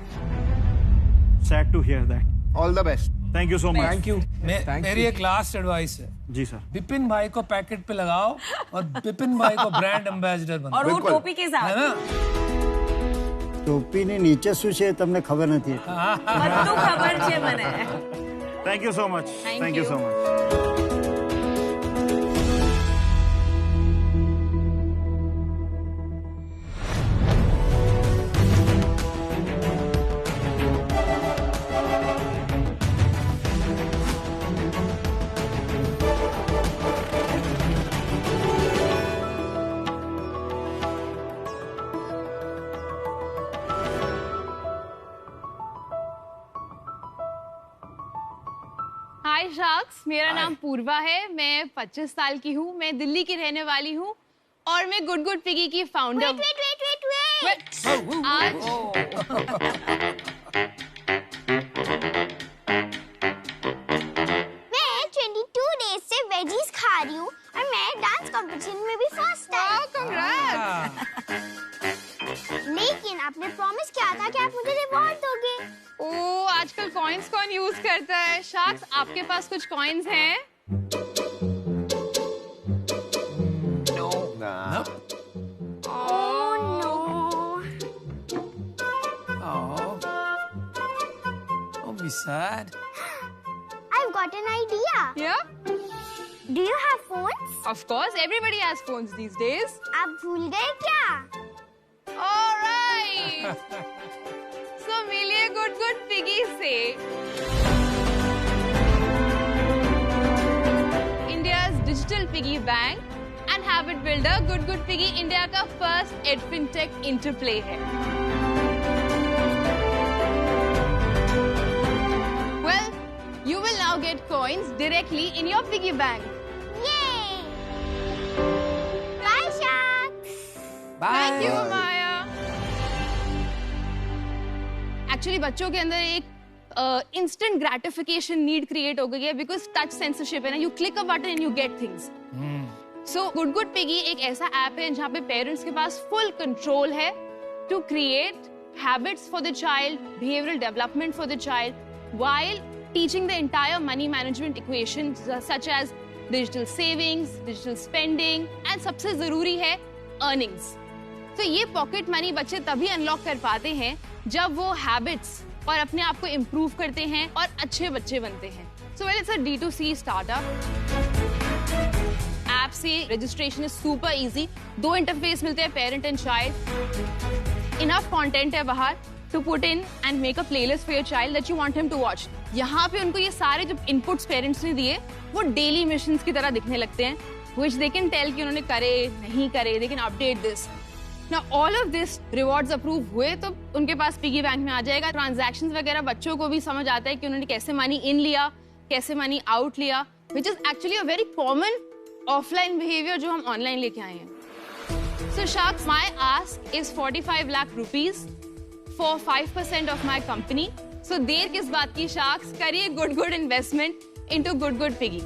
Sad to hear that. All the best. Thank you so much. Thank you. मेरी एक लास्ट एडवाइस है. जी सर. विपिन भाई को पैकेट पे लगाओ और विपिन भाई को ब्रांड एम्बेसडर बनाओ. और वो टोपी के साथ. है ना. ટોપીની નીચે શું છે તમને ખબર નથી. બધું ખબર છે મને. Thank you so much. Thank you so much. Hi sharks, मेरा नाम पूर्वा है. मैं 25 साल की हूँ. मैं दिल्ली की रहने वाली हूँ और मैं गुड गुड पिगी की फाउंडर. आज मैं 22 डेज से वेजीज खा रही हूँ और मैं डांस कंपटीशन में भी फर्स्ट आई. कांग्रेट्स. लेकिन आपने प्रॉमिस किया था कि आप मुझे रिवॉर्ड दोगे. ओ, आजकल कॉइन्स कौन यूज करता है? शार्क्स, आपके पास कुछ कॉइन्स हैं? No. Oh no. Don't be sad. I've got an idea. Yeah? Do you have phones? Of course, everybody has phones these days. आप भूल गए क्या? All right. So मिलिए गुड गुड पिगी से. India's digital piggy bank and habit builder. Good good piggy India का first एडफिनटेक interplay है. Well, you will now get coins directly in your piggy bank. Yay! Bye, Sharks. Bye. Thank you, Maya. Actually बच्चों के अंदर एक instant gratification need create हो गई है because touch censorship है ना. You click a button and you get things. So good good piggy एक ऐसा ऐप है जहाँ पे पेरेंट्स के पास फुल कंट्रोल है to create habits for the child, behavioural development for the child, while teaching the entire money management equation such as digital savings, digital spending and सबसे जरूरी है earnings. तो ये पॉकेट मनी बच्चे तभी अनलॉक कर पाते हैं जब वो हैबिट्स और अपने आप को इम्प्रूव करते हैं और अच्छे बच्चे बनते हैं. So well, it's a D2C startup. App से registration is super easy. 2 interface मिलते हैं, parent and child. Enough content है बाहर to put in and make a playlist for your child that you want him to watch. यहाँ पे उनको ये सारे जो इनपुट्स पेरेंट्स ने दिए वो डेली मिशंस की तरह दिखने लगते हैं, व्हिच दे कैन टेल कि उन्होंने करे नहीं करे. They can update this. Now all of this rewards approve हुए तो उनके पास पिगी बैंक में आ जाएगा. ट्रांजैक्शंस वगैरह बच्चों को भी समझ आता है कि उन्होंने कैसे मनी इन लिया, कैसे मनी आउट लिया, which is actually a very common offline behavior जो हम ऑनलाइन लेके आए हैं. So Sharks, my ask is 45 lakh rupees for 5% of my company. So देर किस बात की Sharks, करिए good investment into good piggy.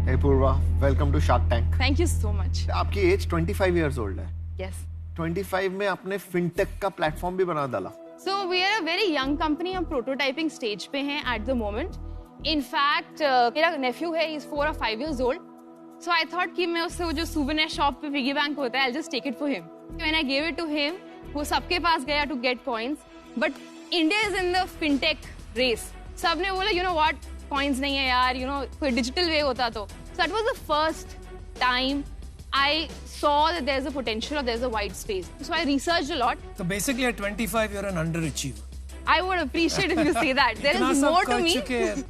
Hey Purva, welcome to Shark Tank. Thank you so much. आपकी एज 25 years old है. Yes. 25 में आपने fintech का platform भी बना डाला. So we are a very young company. हम प्रोटोटाइपिंग स्टेज पे हैं at the moment. In fact, मेरा नेफ्यू है, he's 4 or 5 years old. So I thought कि मैं उससे वो जो souvenir shop पे piggy bank होता है, I'll just take it for him. When I gave it to him, वो सबके पास गया to get coins, but India is in the fintech race. सबने बोला, you know what, coins नहीं है यार, you know, कोई digital way होता तो. So that was the first time I saw that there's a potential or there's a wide space. So I researched a lot. So basically at 25 you're an underachiever. I would appreciate if you say that. There is more to me.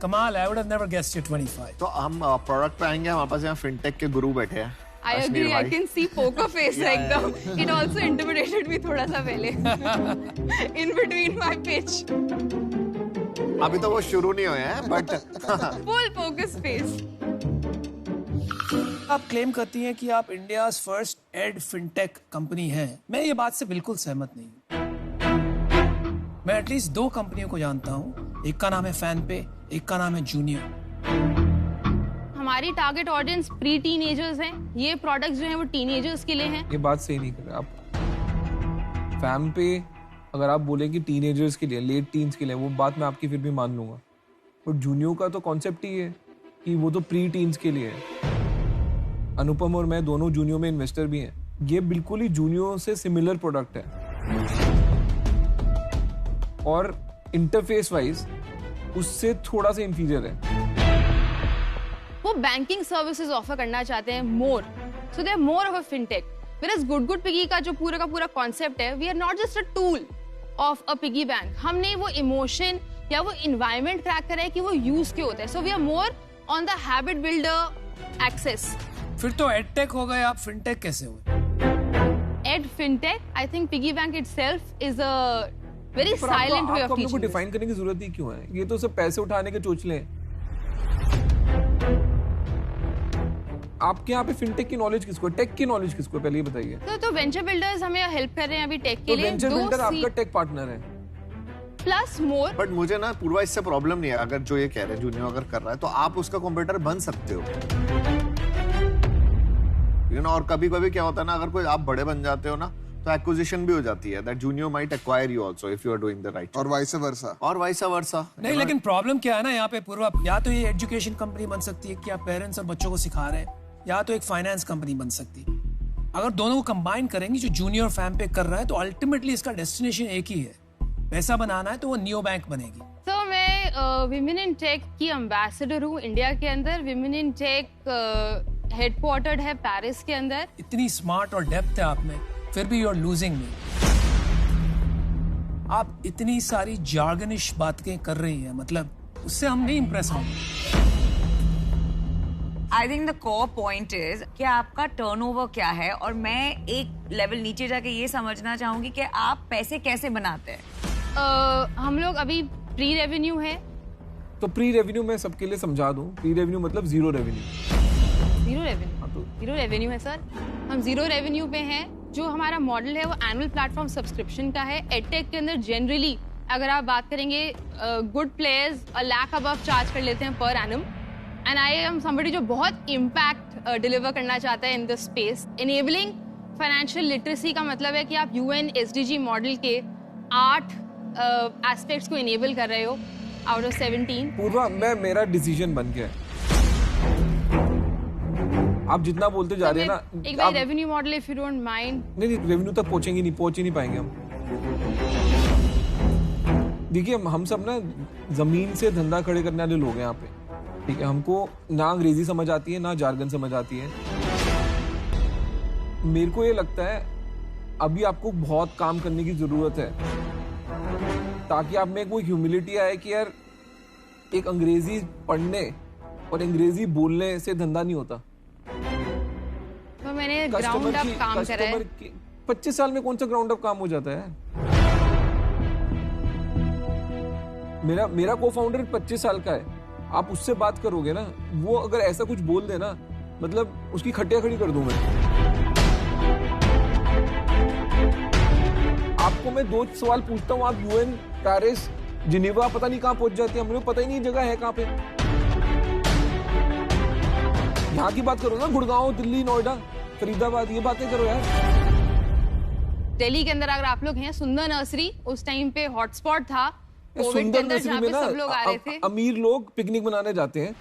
Kamal, I would have never guessed you're 25. तो हम product पे आएंगे. हमारे पास यहाँ fintech के गुरु बैठे हैं. I agree. I can see poker face एकदम. It also intimidated me थोड़ा सा पहले. In between my pitch. अभी तो वो शुरू नहीं हुए हैं, but full focus face. आप क्लेम करती हैं कि आप India's first ed fintech company हैं. मैं ये बात से बिल्कुल सहमत नहीं हूँ. मैं एटलीस्ट 2 कंपनियों को जानता हूँ. एक का नाम है फैनपे, एक का नाम है जूनियर. हमारी टारगेट ऑडियंस प्री टीनेजर्स हैं. ये प्रोडक्ट्स जो हैं वो टीनेजर्स के लिए हैं. ये बात सही नहीं कर रहे आप. फैनपे अगर आप बोले कि टीनेजर्स के लिए, लेट टीन्स के लिए, वो बात मैं आपकी फिर भी मान लूंगा. और जूनियर का तो कॉन्सेप्ट ही है कि वो तो प्री टीन्स के लिए है. अनुपम और मैं दोनों जूनियर में इन्वेस्टर भी हैं. ये बिल्कुल ही जूनियर से सिमिलर प्रोडक्ट है और इंटरफेस वाइज उससे थोड़ा सा इंफीरियर है. वो बैंकिंग सर्विसेज ऑफर करना चाहते हैं more, so they are more of a fintech. Whereas good piggy का जो पूरा का पूरा कॉन्सेप्ट है, we are not just a tool of a piggy bank. हमने वो इमोशन या वो एनवायरनमेंट क्रैक करा है कि वो यूज क्यों होता है. So we are more on the habit builder access. फिर तो एडटेक हो गए, आप फिनटेक कैसे हुए? Ed fintech, I think piggy bank itself is a very silent way of teaching. आपको डिफाइन करने की जरूरत ही क्यों है? ये तो सब पैसे उठाने के चोचले हैं. आपके यहाँ पे फिनटेक की नॉलेज किसको, टेक की नॉलेज किसको, पहले ये बताइए. तो वेंचर बिल्डर्स हमें हेल्प कर रहे हैं अभी टेक के लिए. वेंचर बिल्डर आपका टेक पार्टनर है प्लस मोर. बट मुझे ना पूर्वा इससे प्रॉब्लम नहीं है. अगर जो ये कह रहे हैं जूनियर अगर कर रहा है तो आप उसका कॉम्पिटिटर बन सकते हो. और कभी कभी क्या होता है ना, अगर कोई आप बड़े बन जाते हो ना तो एक्विजिशन भी हो जाती है. That junior might acquire you also if you are doing the right. और वाइस वर्सा. नहीं, लेकिन प्रॉब्लम क्या है ना यहाँ पे पूर्वा, या तो ये एजुकेशन कंपनी बन सकती है कि आप पेरेंट्स और बच्चों को सिखा रहे हैं, या तो एक फाइनेंस कंपनी बन सकती है. अगर दोनों को कंबाइन करेंगे, जो जूनियर फैम पे कर रहा है, तो अल्टीमेटली इसका डेस्टिनेशन एक ही है. पैसा बनाना है तो वो नियो बैंक बनेगी. तो मैं विमेन इन टेक की एम्बेसडर हूँ इंडिया के अंदर. विमेन इन टेक हेडक्वार्टर्ड है पेरिस के अंदर. इतनी स्मार्ट और डेप्थ है आप में, फिर भी यू आर लूजिंग मी. आप इतनी सारी जार्गनिश बातें कर रही हैं, मतलब उससे हम नहीं इंप्रेस होंगे. I think the core point is कि आपका टर्नओवर क्या है, और मैं एक लेवल नीचे जाके ये समझना चाहूंगी कि आप पैसे कैसे बनाते हैं. हम लोग अभी प्री रेवेन्यू है. तो प्री रेवेन्यू मैं सबके लिए समझा दूं. प्री रेवेन्यू मतलब जीरो रेवेन्यू. जीरो रेवेन्यू है सर. हम जीरो रेवेन्यू पे हैं. जो हमारा मॉडल है वो एनुअल प्लेटफॉर्म सब्सक्रिप्शन का है. एडटेक के अंदर जनरली अगर आप बात करेंगे, good players $1 lakh above charge कर लेते हैं per annum. And I am somebody जो बहुत इम्पैक्ट डिलीवर करना चाहता है in this space. Enabling financial literacy का मतलब है कि आप UN SDG मॉडल के 8 एस्पेक्ट्स को इनेबल कर रहे हो आउट ऑफ 17. पूर्वा, मेरा डिसीजन बन गया. आप जितना बोलते जा रहे हैं ना, एक बार revenue model if you don't mind. नहीं, रेवेन्यू तक पहुंच ही नहीं पाएंगे हम. देखिए, हम सब ना जमीन से धंधा खड़े करने वाले लोग हैं यहाँ पे. ठीक है, हमको ना अंग्रेजी समझ आती है, ना जार्गन समझ आती है. मेरे को ये लगता है अभी आपको बहुत काम करने की जरूरत है, ताकि आप में कोई ह्यूमिलिटी आए कि यार एक अंग्रेजी पढ़ने और अंग्रेजी बोलने से धंधा नहीं होता. तो मैंने ग्राउंड अप काम करा है. 25 साल में कौन सा ग्राउंड अप काम हो जाता है? मेरा को-फाउंडर 25 साल का है. आप उससे बात करोगे ना, वो अगर ऐसा कुछ बोल देना, मतलब उसकी खटिया खड़ी कर दूं मैं. आपको मैं 2 सवाल पूछता हूँ, आप UN, पेरिस, जिनेवा पता नहीं कहाँ पहुंच जाते हैं. हम लोग पता ही नहीं जगह है कहाँ पे. यहाँ की बात करो ना, गुड़गांव, दिल्ली, नोएडा, फरीदाबाद, ये बातें करो यार. दिल्ली के अंदर अगर आप लोग हैं, सुंदर नर्सरी उस टाइम पे हॉटस्पॉट था कोविड के अंदर, जहाँ पे सब लोग आ रहे थे. अमीर लोग पिकनिक मनाने जाते हैं.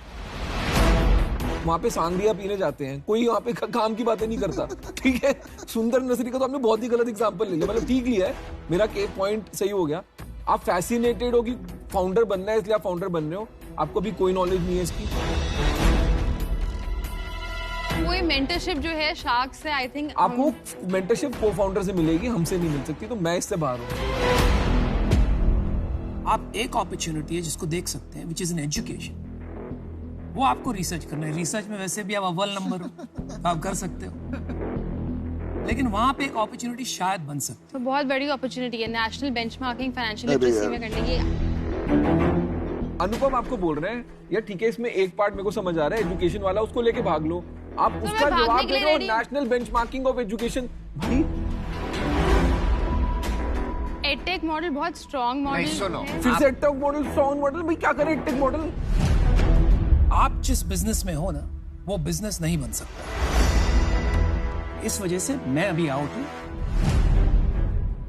वहाँ पे सांगरिया पीने जाते हैं, कोई वहाँ पे काम की बातें नहीं करता, ठीक है। सुंदर नसरी का तो आपने बहुत ही गलत एग्जांपल ले लिया, मतलब ठीक लिया है, मेरा पॉइंट सही हो गया। आप फैसिनेटेड हो कि फाउंडर बनना है इसलिए आप फाउंडर बन रहे हो, आपको भी कोई नॉलेज नहीं है इसकी। कोई मेंटरशिप जो है शार्क से, आई थिंक आपको मेंटरशिप को फाउंडर से मिलेगी, हमसे नहीं मिल सकती, तो मैं इससे बाहर हूँ। आप एक अपॉर्चुनिटी है जिसको देख सकते हैं, विच इज एन एजुकेशन। वो आपको रिसर्च करना है, रिसर्च में वैसे भी आप अव्वल नंबर हो, तो आप कर सकते हो, लेकिन वहां पे एक अपॉर्चुनिटी शायद बन सकती तो बहुत बड़ी अपॉर्चुनिटी है नेशनल बेंचमार्किंग फाइनेंशियल लिटरेसी में करने की। अनुपम आपको बोल रहे हैं यार ठीक है, इसमें एक पार्ट मेरे को समझ आ रहा है, एजुकेशन वाला, उसको लेके भाग लो। आप तो उसका जवाब दे दो, नेशनल बेंचमार्किंग ऑफ एजुकेशन। भाई एडटेक मॉडल बहुत स्ट्रॉन्ग मॉडल है। फिर से एडटेक मॉडल, स्ट्रॉन्ग मॉडल, भाई क्या करे एडटेक मॉडल। आप जिस बिजनेस में हो ना, वो बिजनेस नहीं बन सकता। इस वजह से मैं अभी आउट हूँ।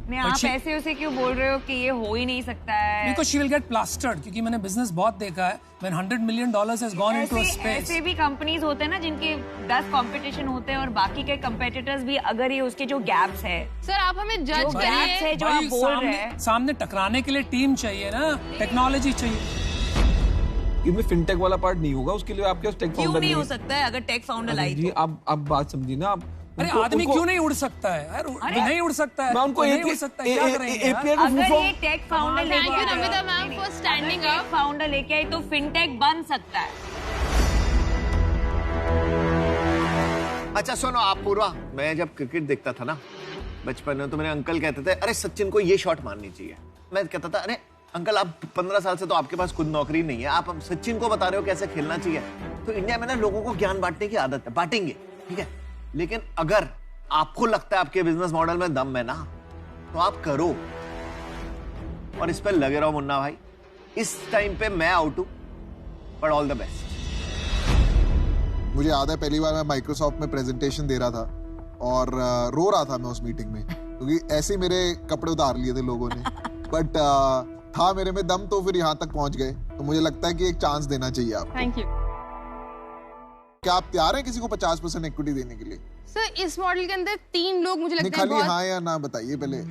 नहीं, आप ऐसे उसे क्यों बोल रहे हो कि ये हो ही नहीं सकता है? Because she will get plastered, क्योंकि मैंने बिजनेस बहुत देखा है। When $100 million has gone into a space. ऐसे भी कंपनीज होते हैं ना जिनके 10 कंपटीशन होते हैं और बाकी के कंपेटिटर्स भी, अगर ये उसके जो गैप्स है। सर आप हमें जज जो गैप्स है जो आप बोल रहे हैं, सामने टकराने के लिए टीम चाहिए ना, टेक्नोलॉजी चाहिए। इसमें फिनटेक वाला पार्ट नहीं होगा, उसके लिए आपके पास टेक फाउंडर क्यों नहीं हो सकता है अगर टेक फाउंडर लाई जी? आप बात समझी ना आप। अरे आदमी क्यों नहीं उड़ सकता है यार? नहीं उड़ सकता है, मैं उनको नहीं उड़ सकता है, क्या करेंगे? अगर ये टेक फाउंडर लेके thank you Namita ma'am for standing up. Founder लेके आई तो फिनटेक बन सकता है। अच्छा सुनो आप पूर्वा, मैं जब क्रिकेट देखता था ना बचपन में, तो मेरे अंकल कहते थे अरे सचिन को ये शॉट मारनी चाहिए। मैं कहता था अरे अंकल आप 15 साल से तो आपके पास खुद नौकरी नहीं है, आप सचिन को बता रहे हो कैसे खेलना चाहिए। तो इंडिया में ना लोगों को ज्ञान बांटने की आदत है, बांटेंगे ठीक है, लेकिन अगर आपको लगता है आपके बिजनेस मॉडल में दम है ना, तो आप करो और इस पर लगे रहो मुन्ना भाई। इस टाइम पे मैं आउट हूं, बट ऑल द बेस्ट। मुझे याद है पहली बार मैं माइक्रोसॉफ्ट में प्रेजेंटेशन दे रहा था और रो रहा था मैं उस मीटिंग में, क्योंकि ऐसे ही मेरे कपड़े उतार लिए थे लोगों ने, बट था मेरे में दम, तो फिर यहाँ तक पहुंच गए। तो मुझे लगता है कि एक चांस देना चाहिए आपको। Thank you. क्या आप तैयार हैं किसी को 50% इक्विटी देने के लिए? सर इस मॉडल के अंदर 3 लोग मुझे लगता है खाली हाँ या ना बताइए पहले।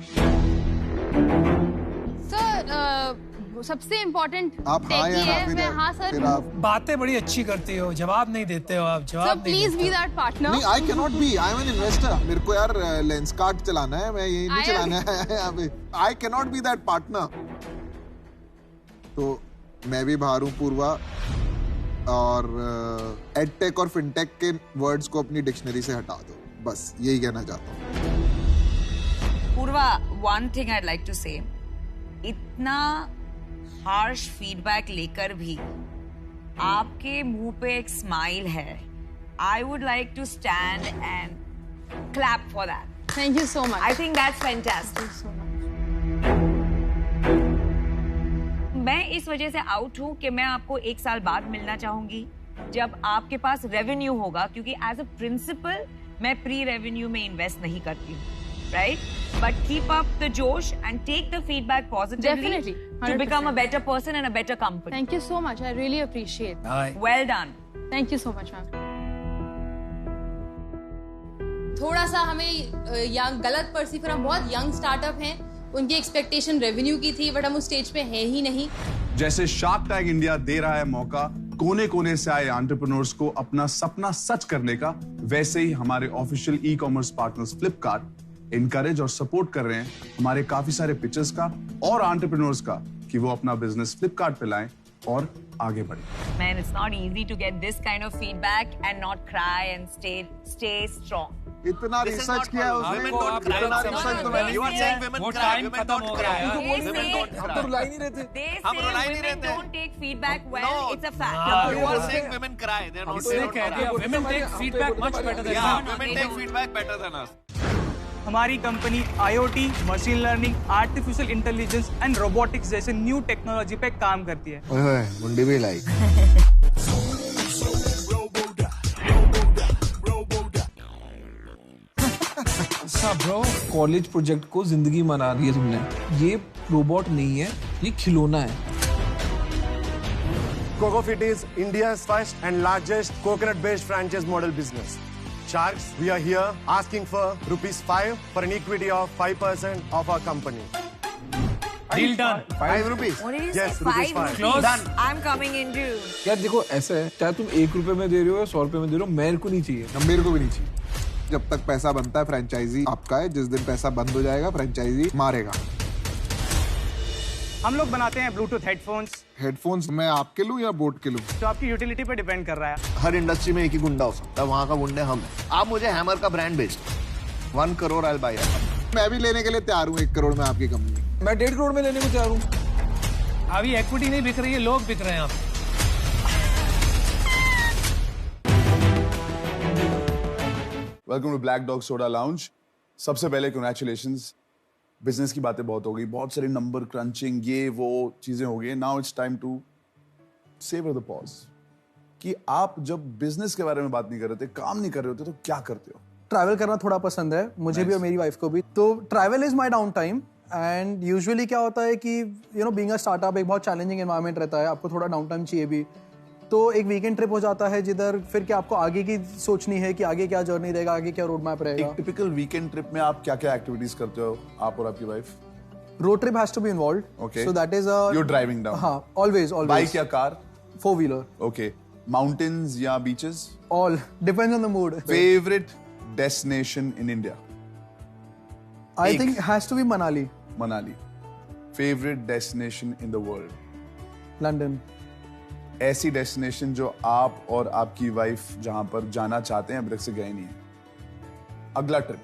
सर सबसे इम्पोर्टेंट आप हाँ या ना, मैं हाँ सर। बातें बड़ी अच्छी करती हो, जवाब नहीं देते हो आप, जवाब प्लीज बी दैट पार्टनर। नहीं, I can not be, I am an investor. मेरे को यार लेंस कार्ड चलाना है, मैं ये नहीं चलाना है यहाँ पे। आई can not B that partner. तो मैं भी बाहर हूँ पूर्वा, और एडटेक और फिनटेक के वर्ड्स को अपनी डिक्शनरी से हटा दो, बस यही कहना चाहता हूँ। Purva, one thing I like to say, इतना हार्श फीडबैक लेकर भी आपके मुंह पे एक स्माइल है। I would like to stand and clap for that. Thank you so much. I think that's fantastic. मैं इस वजह से आउट हूं कि मैं आपको 1 साल बाद मिलना चाहूंगी जब आपके पास रेवेन्यू होगा, क्योंकि एज अ प्रिंसिपल मैं प्री रेवेन्यू में इन्वेस्ट नहीं करती हूँ, right? But keep up the josh and take the feedback positively to become a better person and a better company. Thank you so much, I really appreciate. Well done. Thank you so much ma'am. थोड़ा सा हमें young गलत perceive करा, हम बहुत young startup हैं, उनकी expectation revenue की थी, बट हम उस स्टेज पे है ही नहीं। जैसे शार्क टैंक इंडिया दे रहा है मौका कोने कोने से आए एंटरप्रेन्योर्स को अपना सपना सच करने का, वैसे ही हमारे official e commerce partners Flipkart encourage और सपोर्ट कर रहे हैं हमारे काफी सारे पिचेस का और एंटरप्रेन्योर्स का कि वो अपना बिजनेस फ्लिपकार्ट पे लाएं और आगे बढ़े। Man, it's not easy to get this kind of feedback and not cry and stay strong. इतना रिसर्च किया है उसने, इतना रिसर्च तो मैंने नहीं किया। वो टाइम खत्म हो गया है। हम तो रुला ही नहीं रहे थे। हम रुला ही नहीं रहे थे। Don't take feedback well. It's a fact. You are saying women cry. They are not saying women take feedback much better than us. Yeah, women take feedback better than us. हमारी company IoT, machine learning, artificial intelligence and robotics जैसे new technology पे काम करती है। ओए मुंडी भी like. Bro, college project को जिंदगी मना रही है तुमने। ये रोबोट नहीं है, ये खिलौना है। Cocofit is India's first and largest coconut-based franchise model business. Sharks, we are here asking for ₹5 for an equity of 5% of our company. Deal done. ₹5? What did you Yes, say? ₹5. Close. Done. I'm coming in too. यार देखो ऐसा है, चाहे तुम ₹1 में दे रहे हो या ₹100 में दे रहे हो, मेरे को नहीं चाहिए। मेरे को भी नहीं चाहिए। जब तक पैसा बनता है फ्रेंचाइजी आपका है, जिस दिन पैसा बंद हो जाएगा फ्रेंचाइजी मारेगा। हम लोग बनाते हैं ब्लूटूथ हेडफोन्स मैं आपके लूं या बोट के लूं? जो आपकी यूटिलिटी पे डिपेंड कर रहा है। हर इंडस्ट्री में एक ही गुंडा हो सकता है, वहां का गुंडे हम हैं। आप मुझे हैमर का ब्रांड बेच 1 करोड़ I'll buy it। मैं भी लेने के लिए तैयार हूं 1 करोड़ में आपकी कंपनी। मैं 1.5 करोड़ में लेने को तैयार हूं। अभी इक्विटी नहीं बिक रही है, लोग बिक रहे हैं। आप welcome to Black Dog soda lounge. सबसे पहले कंग्रेचुलेशंस, बिजनेस की बातें बहुत हो गई, बहुत सारे नंबर क्रंचिंग, ये वो चीजें हो गई। Now it's time to savour the pause कि आप जब बिजनेस के बारे में बात नहीं कर रहे थे, काम नहीं कर रहे होते, तो क्या करते हो? ट्रैवल करना थोड़ा पसंद है मुझे भी और मेरी वाइफ को भी। तो travel is my down time and usually क्या होता है कि बीइंग अ स्टार्टअप एक बहुत चैलेंजिंग एनवायरनमेंट रहता है, आपको थोड़ा डाउन टाइम चाहिए भी। तो एक वीकेंड ट्रिप हो जाता है जिधर फिर क्या आपको आगे की सोचनी है कि आगे क्या जर्नी रहेगा, आगे क्या रोड मैप रहेगा। एक टिपिकल वीकेंड ट्रिप में आप क्या-क्या एक्टिविटीज करते हो, आप और आपकी wife? Road trip has to be involved, Okay. So that is You're driving down. हाँ, ऑलवेज बाइक या कार? 4-wheeler. ओके। माउंटेन्स या beaches? All depends on the mood. Favourite destination in India? I think has to be Manali. Manali. Favourite destination in the world? London. ऐसी destination जो आप और आपकी wife जहां पर जाना चाहते हैं, अभी तक से गए नहीं है, अगला ट्रिप?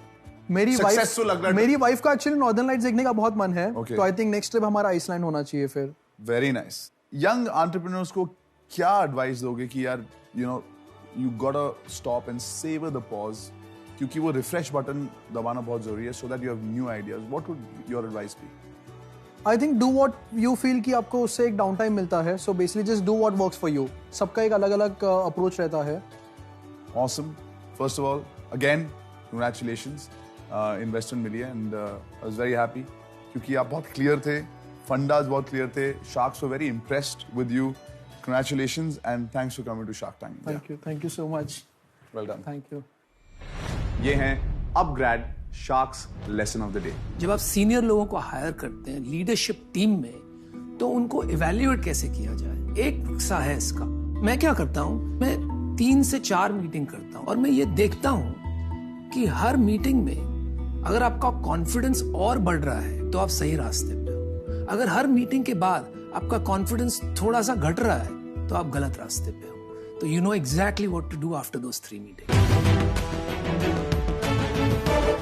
मेरी Successful अगला trip? मेरी वाइफ का एक्चुअली नॉर्दर्न लाइट्स देखने का बहुत मन है। Okay. तो आई थिंक नेक्स्ट ट्रिप हमारा आइसलैंड होना चाहिए फिर। Very nice. यंग एंटरप्रेन्योर्स को क्या एडवाइस दोगे कि यार you gotta stop and savour the pause, क्योंकि वो रिफ्रेश बटन दबाना बहुत जरूरी है, so that you have new ideas. What would your advice be? I think do what you feel कि आपको उससे एक डाउन टाइम मिलता है, so basically just do what works for you. सबका एक अलग अलग अप्रोच रहता है। Awesome. First of all, again, congratulations. Investment मिली है and I was very happy क्योंकि आप बहुत clear थे, fundas बहुत clear थे, Sharks were very impressed with you. Congratulations and thanks for coming to Shark Tank. Thank you so much. Well done. Thank you. ये हैं upgrade sharks lesson of the day. जब आप senior लोगों को higher करते हैं leadership team में, तो उनको इवैल्यूएट कैसे किया जाए, एक सा है इसका। मैं क्या करता हूं, मैं 3 से 4 मीटिंग करता हूं और मैं ये देखता हूं कि हर मीटिंग में अगर आपका कॉन्फिडेंस और बढ़ रहा है तो आप सही रास्ते पे हो। अगर हर मीटिंग के बाद आपका कॉन्फिडेंस थोड़ा सा घट रहा है तो आप गलत रास्ते पे हो। तो you know exactly what to do after those 3 meeting.